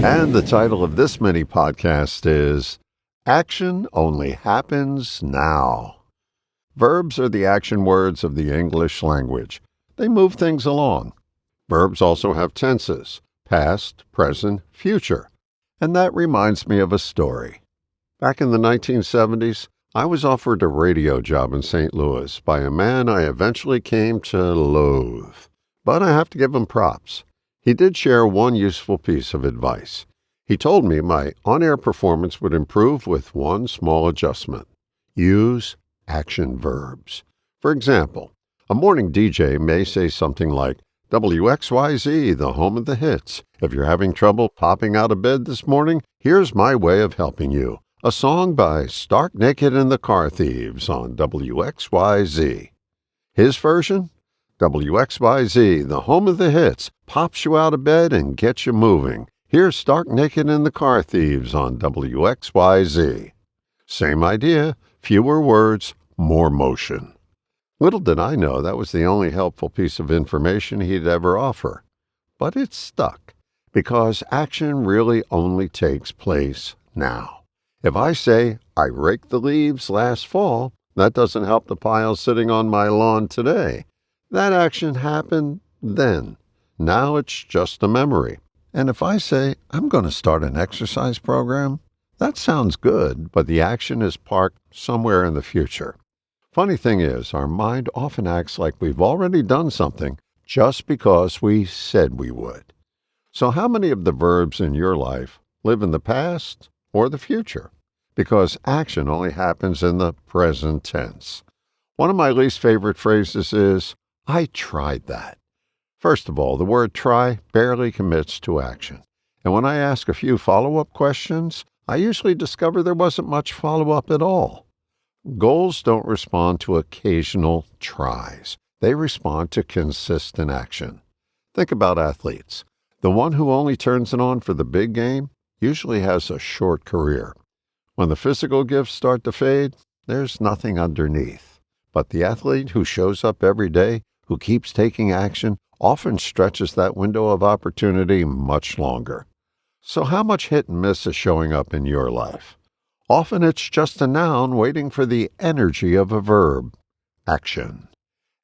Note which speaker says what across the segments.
Speaker 1: And the title of this mini podcast is Action Only Happens Now. Verbs are the action words of the English language. They move things along. Verbs also have tenses, past, present, future. And that reminds me of a story. Back in the 1970s, I was offered a radio job in St. Louis by a man I eventually came to loathe. But I have to give him props. He did share one useful piece of advice. He told me my on-air performance would improve with one small adjustment. Use action verbs. For example, a morning DJ may say something like, WXYZ, the home of the hits. If you're having trouble popping out of bed this morning, here's my way of helping you. A song by Stark Naked and the Car Thieves on WXYZ. His version? WXYZ, the home of the hits, pops you out of bed and gets you moving. Here's Stark Naked and the Car Thieves on WXYZ. Same idea, fewer words, more motion. Little did I know that was the only helpful piece of information he'd ever offer. But it stuck, because action really only takes place now. If I say, I raked the leaves last fall, that doesn't help the pile sitting on my lawn today. That action happened then. Now it's just a memory. And if I say, I'm going to start an exercise program, that sounds good, but the action is parked somewhere in the future. Funny thing is, our mind often acts like we've already done something just because we said we would. So how many of the verbs in your life live in the past or the future? Because action only happens in the present tense. One of my least favorite phrases is, I tried that. First of all, the word try barely commits to action. And when I ask a few follow-up questions, I usually discover there wasn't much follow-up at all. Goals don't respond to occasional tries. They respond to consistent action. Think about athletes. The one who only turns it on for the big game usually has a short career. When the physical gifts start to fade, there's nothing underneath. But the athlete who shows up every day, who keeps taking action, often stretches that window of opportunity much longer. So how much hit and miss is showing up in your life? Often it's just a noun waiting for the energy of a verb. Action.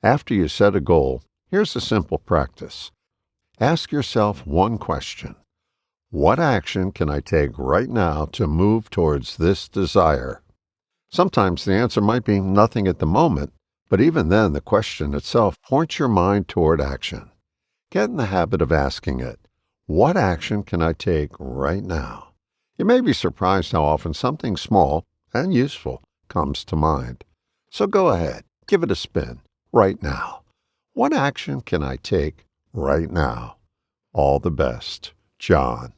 Speaker 1: After you set a goal, here's a simple practice. Ask yourself one question. What action can I take right now to move towards this desire? Sometimes the answer might be nothing at the moment, but even then the question itself points your mind toward action. Get in the habit of asking it. What action can I take right now? You may be surprised how often something small and useful comes to mind. So go ahead, give it a spin right now. What action can I take right now? All the best, John.